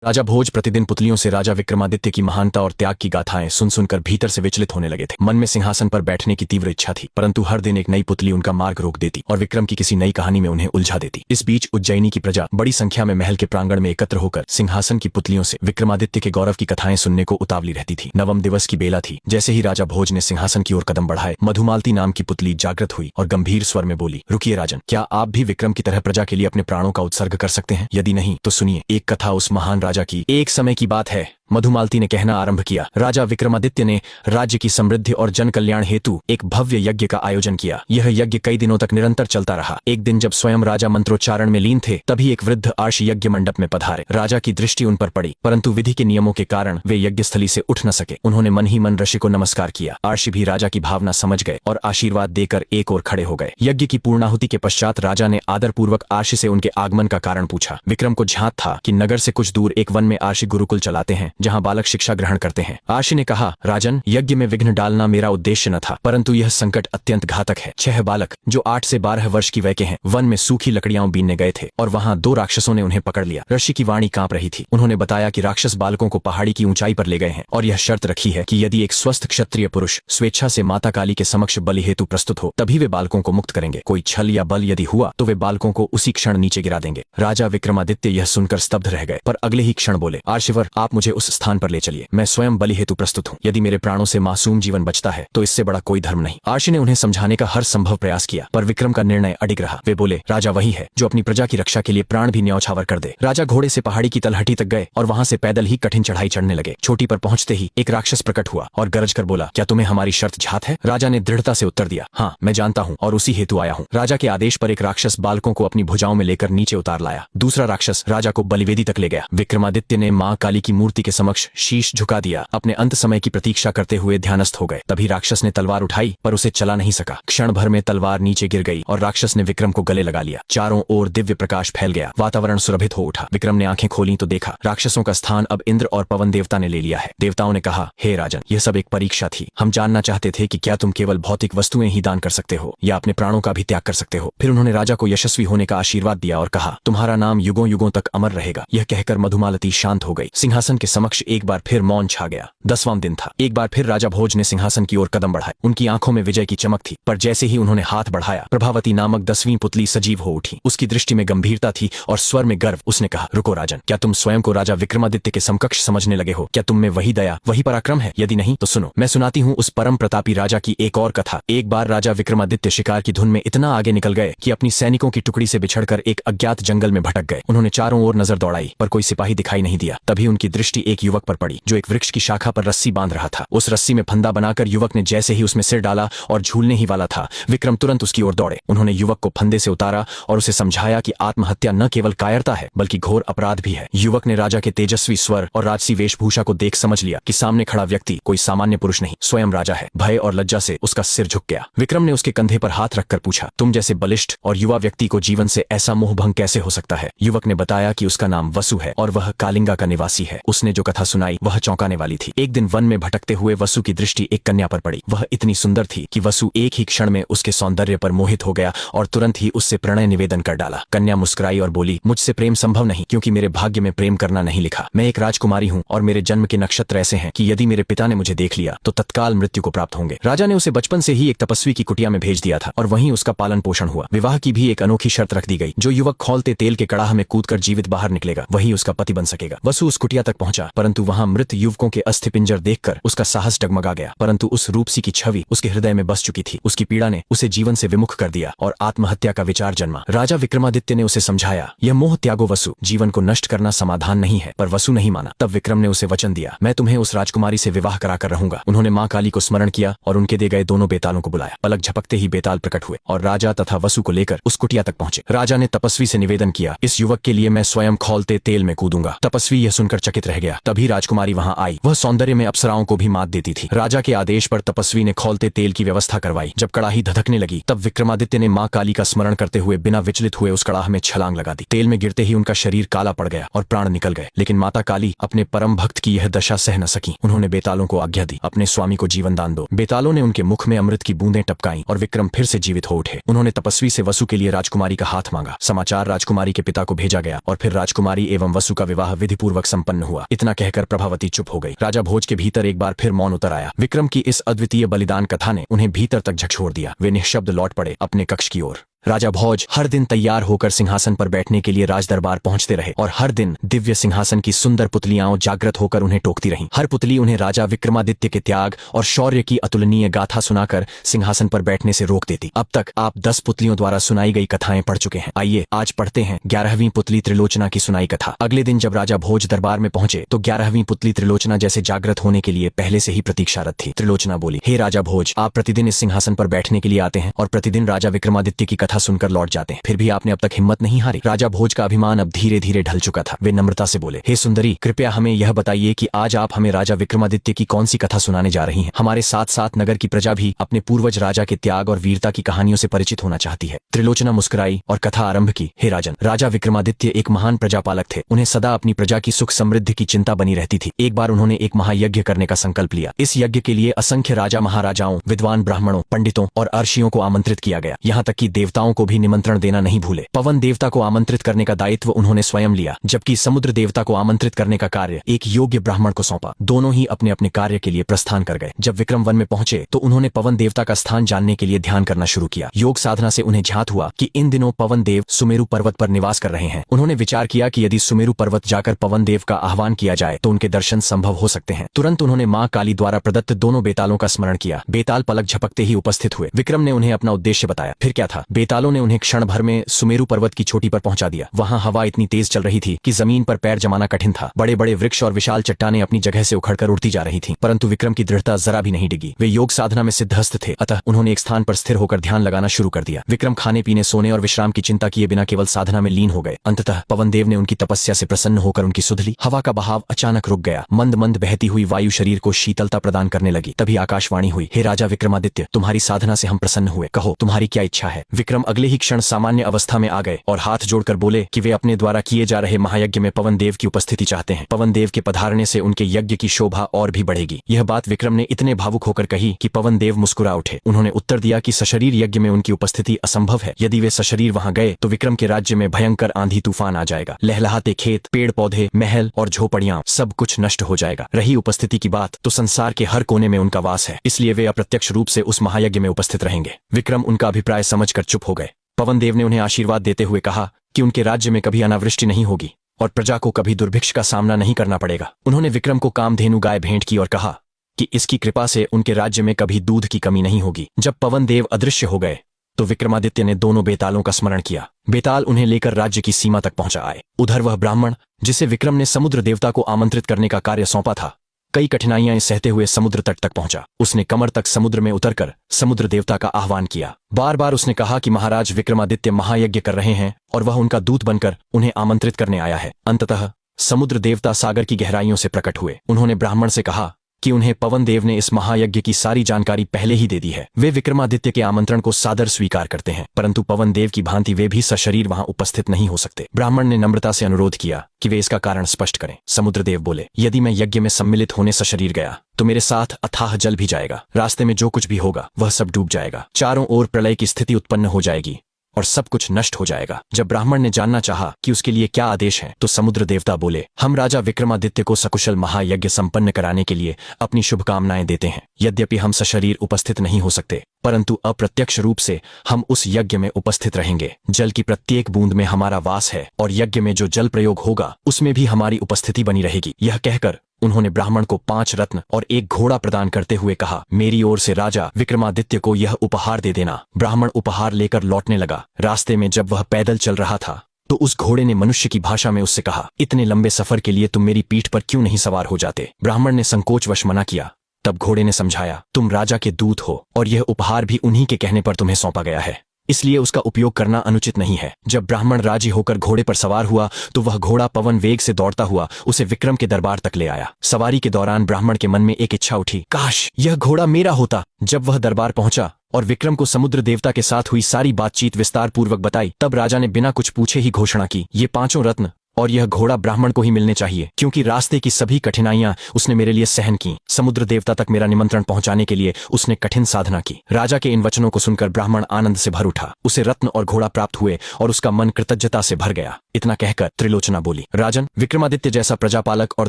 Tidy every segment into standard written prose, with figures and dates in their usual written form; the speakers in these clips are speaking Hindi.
राजा भोज प्रतिदिन पुतलियों से राजा विक्रमादित्य की महानता और त्याग की गाथाएं सुन सुनकर भीतर से विचलित होने लगे थे। मन में सिंहासन पर बैठने की तीव्र इच्छा थी, परंतु हर दिन एक नई पुतली उनका मार्ग रोक देती और विक्रम की किसी नई कहानी में उन्हें उलझा देती। इस बीच उज्जैनी की प्रजा बड़ी संख्या में महल के प्रांगण में एकत्र होकर सिंहासन की पुतलियों से विक्रमादित्य के गौरव की कथाएं सुनने को उतावली रहती थी। नवम दिवस की बेला थी। जैसे ही राजा भोज ने सिंहासन की ओर कदम बढ़ाए, मधुमालती नाम की पुतली जागृत हुई और गंभीर स्वर में बोली, रुकिए राजन, क्या आप भी विक्रम की तरह प्रजा के लिए अपने प्राणों का उत्सर्ग कर सकते हैं? यदि नहीं तो सुनिए, एक कथा उस महान राजा की। एक समय की बात है, मधुमालती ने कहना आरंभ किया। राजा विक्रमादित्य ने राज्य की समृद्धि और जन कल्याण हेतु एक भव्य यज्ञ का आयोजन किया। यह यज्ञ कई दिनों तक निरंतर चलता रहा। एक दिन जब स्वयं राजा मंत्रोच्चारण में लीन थे, तभी एक वृद्ध आर्षि यज्ञ मंडप में पधारे। राजा की दृष्टि उन पर पड़ी, परंतु विधि के नियमों के कारण वे यज्ञस्थली से उठ न सके। उन्होंने मन ही मन ऋषि को नमस्कार किया। आर्षि भी राजा की भावना समझ गए और आशीर्वाद देकर एक ओर खड़े हो गए। यज्ञ की पूर्णाहुति के पश्चात राजा ने आदरपूर्वक आर्षि से उनके आगमन का कारण पूछा। विक्रम को झांक था कि नगर से कुछ दूर एक वन में आर्षि गुरुकुल चलाते हैं, जहाँ बालक शिक्षा ग्रहण करते हैं। आर्षि ने कहा, राजन, यज्ञ में विघ्न डालना मेरा उद्देश्य न था, परंतु यह संकट अत्यंत घातक है। 6 बालक जो 8 से 12 वर्ष की वय के हैं, वन में सूखी लकड़ियां बीनने गए थे और वहां 2 राक्षसों ने उन्हें पकड़ लिया। ऋषि की वाणी कांप रही थी। उन्होंने बताया कि राक्षस बालकों को पहाड़ी की ऊंचाई पर ले गए हैं और यह शर्त रखी है कि यदि एक स्वस्थ क्षत्रिय पुरुष स्वेच्छा से माता काली के समक्ष बलि हेतु प्रस्तुत हो, तभी वे बालकों को मुक्त करेंगे। कोई छल या बल यदि हुआ तो वे बालकों को उसी क्षण नीचे गिरा देंगे। राजा विक्रमादित्य यह सुनकर स्तब्ध रह गए, पर अगले ही क्षण बोले, आर्षिवर, आप मुझे उस स्थान पर ले चलिए। मैं स्वयं बलि हेतु प्रस्तुत हूँ। यदि मेरे प्राणों से मासूम जीवन बचता है तो इससे बड़ा कोई धर्म नहीं। आर्षि ने उन्हें समझाने का हर संभव प्रयास किया, पर विक्रम का निर्णय अडिग रहा। वे बोले, राजा वही है जो अपनी प्रजा की रक्षा के लिए प्राण भी न्यौछावर कर दे। राजा घोड़े से पहाड़ी की तलहटी तक गए और वहां से पैदल ही कठिन चढ़ाई चढ़ने लगे। चोटी पर पहुंचते ही एक राक्षस प्रकट हुआ और गरज कर बोला, क्या तुम्हें हमारी शर्त झात है? राजा ने दृढ़ता से उत्तर दिया, हाँ, मैं जानता हूँ और उसी हेतु आया हूँ। राजा के आदेश पर एक राक्षस बालकों को अपनी भुजाओं में लेकर नीचे उतार लाया। दूसरा राक्षस राजा को बलिवेदी तक ले गया। विक्रमादित्य ने मां काली की मूर्ति के समक्ष शीश झुका दिया। अपने अंत समय की प्रतीक्षा करते हुए ध्यानस्थ हो गए। तभी राक्षस ने तलवार उठाई, पर उसे चला नहीं सका। क्षण भर में तलवार नीचे गिर गई और राक्षस ने विक्रम को गले लगा लिया। चारों ओर दिव्य प्रकाश फैल गया। वातावरण सुरभित हो उठा। विक्रम ने आंखें खोली तो देखा, राक्षसों का स्थान अब इंद्र और पवन देवता ने ले लिया है। देवताओं ने कहा, हे राजन, यह सब एक परीक्षा थी। हम जानना चाहते थे कि क्या तुम केवल भौतिक वस्तुएं ही दान कर सकते हो या अपने प्राणों का भी त्याग कर सकते हो। फिर उन्होंने राजा को यशस्वी होने का आशीर्वाद दिया और कहा, तुम्हारा नाम युगों युगों तक अमर रहेगा। यह कहकर मधुमालती शांत हो गई। सिंहासन के समक्ष एक बार फिर मौन छा गया। 10वां दिन था। एक बार फिर राजा भोज ने सिंहासन की ओर कदम बढ़ाए। उनकी आंखों में विजय की चमक थी, पर जैसे ही उन्होंने हाथ बढ़ाया, प्रभावती नामक 10वीं पुतली सजीव हो उठी। उसकी दृष्टि में गंभीरता थी और स्वर में गर्व। उसने कहा, रुको राजन, क्या तुम स्वयं को राजा विक्रमादित्य के समकक्ष समझने लगे हो? क्या तुम में वही दया, वही पराक्रम है? यदि नहीं तो सुनो, मैं सुनाती हूँ उस परम प्रतापी राजा की एक और कथा। एक बार राजा विक्रमादित्य शिकार की धुन में इतना आगे निकल गए कि अपनी सैनिकों की टुकड़ी से बिछड़कर एक अज्ञात जंगल में भटक गए। उन्होंने चारों ओर नजर दौड़ाई, पर कोई सिपाही दिखाई नहीं दिया। तभी उनकी दृष्टि एक युवक पर पड़ी जो एक वृक्ष की शाखा पर रस्सी बांध रहा था। उस रस्सी में फंदा बनाकर युवक ने जैसे ही उसमें सिर डाला और झूलने ही वाला था, विक्रम तुरंत उसकी ओर दौड़े। उन्होंने युवक को फंदे से उतारा और उसे समझाया कि आत्महत्या न केवल कायरता है बल्कि घोर अपराध भी है। युवक ने राजा के तेजस्वी स्वर और राजसी वेशभूषा को देख समझ लिया कि सामने खड़ा व्यक्ति कोई सामान्य पुरुष नहीं, स्वयं राजा है। भय और लज्जा से उसका सिर झुक गया। विक्रम ने उसके कंधे पर हाथ रखकर पूछा, तुम जैसे बलिष्ठ और युवा व्यक्ति को जीवन से ऐसा मोह भंग कैसे हो सकता है? युवक ने बताया कि उसका नाम वसु है और वह कालिंगा का निवासी है। उसने जो कथा सुनाई वह चौंकाने वाली थी। एक दिन वन में भटकते हुए वसु की दृष्टि एक कन्या पर पड़ी। वह इतनी सुंदर थी कि वसु एक ही क्षण में उसके सौंदर्य पर मोहित हो गया और तुरंत ही उससे प्रणय निवेदन कर डाला। कन्या मुस्कुराई और बोली, मुझसे प्रेम संभव नहीं, क्योंकि मेरे भाग्य में प्रेम करना नहीं लिखा। मैं एक राजकुमारी हूँ और मेरे जन्म के नक्षत्र ऐसे हैं कि यदि मेरे पिता ने मुझे देख लिया तो तत्काल मृत्यु को प्राप्त होंगे। राजा ने उसे बचपन से ही एक तपस्वी की कुटिया में भेज दिया था और वहीं उसका पालन पोषण हुआ। विवाह की भी एक अनोखी शर्त रख दी गई। जो युवक खौलते तेल के कड़ाह में कूदकर जीवित बाहर निकलेगा वही उसका पति बन सकेगा। वसु उस कुटिया तक पहुंचा, परंतु वहां मृत युवकों के अस्थि पिंजर देखकर उसका साहस डगमगा गया। परंतु उस रूपसी की छवि उसके हृदय में बस चुकी थी। उसकी पीड़ा ने उसे जीवन से विमुख कर दिया और आत्महत्या का विचार जन्मा। राजा विक्रमादित्य ने उसे समझाया, यह मोह त्यागो वसु, जीवन को नष्ट करना समाधान नहीं है। पर वसु नहीं माना। तब विक्रम ने उसे वचन दिया, मैं तुम्हें उस राजकुमारी से विवाह कराकर रहूंगा। उन्होंने मां काली को स्मरण किया और उनके दिए गए दोनों बेतालों को बुलाया। पलक झपकते ही बेताल प्रकट हुए और राजा तथा वसु को लेकर उस कुटिया तक पहुंचे। राजा ने तपस्वी से निवेदन किया, इस युवक के लिए मैं स्वयं खौलते तेल में कूदूंगा। तपस्वी यह सुनकर चकित रह गया। तभी राजकुमारी वहां आई। वह सौंदर्य में अप्सराओं को भी मात देती थी। राजा के आदेश पर तपस्वी ने खौलते तेल की व्यवस्था करवाई। जब कड़ाही धधकने लगी तब विक्रमादित्य ने मां काली का स्मरण करते हुए बिना विचलित हुए उस कड़ाह में छलांग लगा दी। तेल में गिरते ही उनका शरीर काला पड़ गया और प्राण निकल गए। लेकिन माता काली अपने परम भक्त की यह दशा सह न सकी। उन्होंने बेतालों को आज्ञा दी, अपने स्वामी को जीवन दान दो। बेतालों ने उनके मुख में अमृत की बूंदें टपकाईं और विक्रम फिर से जीवित हो उठे। उन्होंने तपस्वी से वसु के लिए राजकुमारी का हाथ मांगा। समाचार राजकुमारी के पिता को भेजा गया और फिर राजकुमारी एवं वसु का विवाह विधिपूर्वक संपन्न हुआ। इतना कहकर प्रभावती चुप हो गई। राजा भोज के भीतर एक बार फिर मौन उतर आया। विक्रम की इस अद्वितीय बलिदान कथा ने उन्हें भीतर तक झकझोर दिया। वे निःशब्द लौट पड़े अपने कक्ष की ओर। राजा भोज हर दिन तैयार होकर सिंहासन पर बैठने के लिए राजदरबार पहुंचते रहे और हर दिन दिव्य सिंहासन की सुंदर पुतलियां जागृत होकर उन्हें टोकती रहीं। हर पुतली उन्हें राजा विक्रमादित्य के त्याग और शौर्य की अतुलनीय गाथा सुनाकर सिंहासन पर बैठने से रोक देती। अब तक आप 10 पुतलियों द्वारा सुनाई गई कथाएं पढ़ चुके हैं। आइए आज पढ़ते हैं 11वीं पुतली त्रिलोचना की सुनाई कथा। अगले दिन जब राजा भोज दरबार में पहुंचे तो 11वीं पुतली त्रिलोचना जैसे जागृत होने के लिए पहले से ही प्रतीक्षारत थी। त्रिलोचना बोली, हे राजा भोज, आप प्रतिदिन इस सिंहासन पर बैठने के लिए आते हैं और प्रतिदिन राजा विक्रमादित्य की कथा सुनकर लौट जाते हैं। फिर भी आपने अब तक हिम्मत नहीं हारी। राजा भोज का अभिमान अब धीरे धीरे ढल चुका था। वे नम्रता से बोले, हे सुंदरी, कृपया हमें यह बताइए कि आज आप हमें राजा विक्रमादित्य की कौन सी कथा सुनाने जा रही हैं। हमारे साथ साथ नगर की प्रजा भी अपने पूर्वज राजा के त्याग और वीरता की कहानियों से परिचित होना चाहती है। त्रिलोचना मुस्कुराई और कथा आरंभ की। हे राजन, राजा विक्रमादित्य एक महान प्रजापालक थे। उन्हें सदा अपनी प्रजा की सुख समृद्धि की चिंता बनी रहती थी। एक बार उन्होंने एक महायज्ञ करने का संकल्प लिया। इस यज्ञ के लिए असंख्य राजा महाराजाओं, विद्वान ब्राह्मणों, पंडितों और अर्षियों को आमंत्रित किया गया। यहाँ तक कि देवताओं को भी निमंत्रण देना नहीं भूले। पवन देवता को आमंत्रित करने का दायित्व उन्होंने स्वयं लिया, जबकि समुद्र देवता को आमंत्रित करने का कार्य एक योग्य ब्राह्मण को सौंपा। दोनों ही अपने अपने कार्य के लिए प्रस्थान कर गए। जब विक्रम वन में पहुंचे तो उन्होंने पवन देवता का स्थान जानने के लिए ध्यान करना शुरू किया। योग साधना से उन्हें ध्यात हुआ कि इन दिनों पवन देव सुमेरु पर्वत पर निवास कर रहे हैं। उन्होंने विचार किया कि यदि सुमेरु पर्वत जाकर पवन देव का आह्वान किया जाए तो उनके दर्शन संभव हो सकते हैं। तुरंत उन्होंने मां काली द्वारा प्रदत्त दोनों बेतालों का स्मरण किया। बेताल पलक झपकते ही उपस्थित हुए। विक्रम ने उन्हें अपना उद्देश्य बताया। फिर क्या था, बेतालों ने उन्हें क्षण भर में सुमेरु पर्वत की चोटी पर पहुंचा दिया। वहां हवा इतनी तेज चल रही थी कि जमीन पर पैर जमाना कठिन था। बड़े बड़े वृक्ष और विशाल चट्टानें अपनी जगह से उखड़कर उड़ती जा रही थीं, परंतु विक्रम की दृढ़ता जरा भी नहीं डिगी। वे योग साधना में सिद्धहस्त थे, अतः उन्होंने एक स्थान पर स्थिर होकर ध्यान लगाना शुरू कर दिया। विक्रम खाने पीने, सोने और विश्राम की चिंता किए बिना केवल साधना में लीन हो गए। अंततः पवन देव ने उनकी तपस्या से प्रसन्न होकर उनकी सुध ली। हवा का बहाव अचानक रुक गया। मंद मंद बहती हुई वायु शरीर को शीतलता प्रदान करने लगी। तभी आकाशवाणी हुई, हे राजा विक्रमादित्य, तुम्हारी साधना से हम प्रसन्न हुए। कहो, तुम्हारी क्या इच्छा है। विक्रम अगले ही क्षण सामान्य अवस्था में आ गए और हाथ जोड़कर बोले कि वे अपने द्वारा किए जा रहे महायज्ञ में पवन देव की उपस्थिति चाहते हैं। पवन देव के पधारने से उनके यज्ञ की शोभा और भी बढ़ेगी। यह बात विक्रम ने इतने भावुक होकर कही कि पवन देव मुस्कुरा उठे। उन्होंने उत्तर दिया कि सशरीर यज्ञ में उनकी उपस्थिति असंभव है। यदि वे सशरीर वहां गए तो विक्रम के राज्य में भयंकर आंधी तूफान आ जाएगा। लहलहाते खेत, पेड़ पौधे, महल और झोपड़ियां सब कुछ नष्ट हो जाएगा। रही उपस्थिति की बात, तो संसार के हर कोने में उनका वास है, इसलिए वे अप्रत्यक्ष रूप से उस महायज्ञ में उपस्थित रहेंगे। विक्रम उनका अभिप्राय समझकर चुप हो गए। पवन देव ने उन्हें आशीर्वाद देते हुए कहा कि उनके राज्य में कभी अनावृष्टि नहीं होगी और प्रजा को कभी दुर्भिक्ष का सामना नहीं करना पड़ेगा। उन्होंने विक्रम को कामधेनु गाय भेंट की और कहा कि इसकी कृपा से उनके राज्य में कभी दूध की कमी नहीं होगी। जब पवन देव अदृश्य हो गए तो विक्रमादित्य ने दोनों बेतालों का स्मरण किया। बेताल उन्हें लेकर राज्य की सीमा तक पहुंचा आए। उधर वह ब्राह्मण जिसे विक्रम ने समुद्र देवता को आमंत्रित करने का कार्य सौंपा था, कई कठिनाइयां सहते हुए समुद्र तट तक पहुंचा। उसने कमर तक समुद्र में उतरकर समुद्र देवता का आह्वान किया। बार बार उसने कहा कि महाराज विक्रमादित्य महायज्ञ कर रहे हैं और वह उनका दूत बनकर उन्हें आमंत्रित करने आया है। अंततः समुद्र देवता सागर की गहराइयों से प्रकट हुए। उन्होंने ब्राह्मण से कहा कि उन्हें पवन देव ने इस महायज्ञ की सारी जानकारी पहले ही दे दी है। वे विक्रमादित्य के आमंत्रण को सादर स्वीकार करते हैं, परंतु पवन देव की भांति वे भी सशरीर वहां उपस्थित नहीं हो सकते। ब्राह्मण ने नम्रता से अनुरोध किया कि वे इसका कारण स्पष्ट करें। समुद्रदेव बोले, यदि मैं यज्ञ में सम्मिलित होने सशरीर गया तो मेरे साथ अथाह जल भी जाएगा। रास्ते में जो कुछ भी होगा वह सब डूब जाएगा। चारों ओर प्रलय की स्थिति उत्पन्न हो जाएगी और सब कुछ नष्ट हो जाएगा। जब ब्राह्मण ने जानना चाहा कि उसके लिए क्या आदेश है तो समुद्र देवता बोले, हम राजा विक्रमादित्य को सकुशल महायज्ञ संपन्न कराने के लिए अपनी शुभकामनाएं देते हैं। यद्यपि हम सशरीर उपस्थित नहीं हो सकते, परंतु अप्रत्यक्ष रूप से हम उस यज्ञ में उपस्थित रहेंगे। जल की प्रत्येक बूंद में हमारा वास है और यज्ञ में जो जल प्रयोग होगा उसमें भी हमारी उपस्थिति बनी रहेगी। यह कहकर उन्होंने ब्राह्मण को 5 रत्न और 1 घोड़ा प्रदान करते हुए कहा, मेरी ओर से राजा विक्रमादित्य को यह उपहार दे देना। ब्राह्मण उपहार लेकर लौटने लगा। रास्ते में जब वह पैदल चल रहा था तो उस घोड़े ने मनुष्य की भाषा में उससे कहा, इतने लंबे सफर के लिए तुम मेरी पीठ पर क्यों नहीं सवार हो जाते। ब्राह्मण ने संकोचवश मना किया। तब घोड़े ने समझाया, तुम राजा के दूत हो और यह उपहार भी उन्हीं के कहने पर तुम्हें सौंपा गया है। इसलिए उसका उपयोग करना अनुचित नहीं है। जब ब्राह्मण राजी होकर घोड़े पर सवार हुआ तो वह घोड़ा पवन वेग से दौड़ता हुआ उसे विक्रम के दरबार तक ले आया। सवारी के दौरान ब्राह्मण के मन में एक इच्छा उठी, काश यह घोड़ा मेरा होता। जब वह दरबार पहुंचा और विक्रम को समुद्र देवता के साथ हुई सारी बातचीत विस्तार पूर्वक बताई, तब राजा ने बिना कुछ पूछे ही घोषणा की, ये 5 रत्न और यह घोड़ा ब्राह्मण को ही मिलने चाहिए, क्योंकि रास्ते की सभी कठिनाइयां उसने मेरे लिए सहन की। समुद्र देवता तक मेरा निमंत्रण पहुंचाने के लिए उसने कठिन साधना की। राजा के इन वचनों को सुनकर ब्राह्मण आनंद से भर उठा। उसे रत्न और घोड़ा प्राप्त हुए और उसका मन कृतज्ञता से भर गया। इतना कहकर त्रिलोचना बोली, राजन, विक्रमादित्य जैसा प्रजापालक और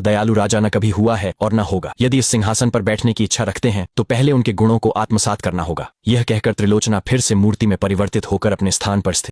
दयालु राजा न कभी हुआ है और न होगा। यदि इस सिंहासन पर बैठने की इच्छा रखते हैं तो पहले उनके गुणों को आत्मसात करना होगा। यह कहकर त्रिलोचना फिर से मूर्ति में परिवर्तित होकर अपने स्थान पर स्थित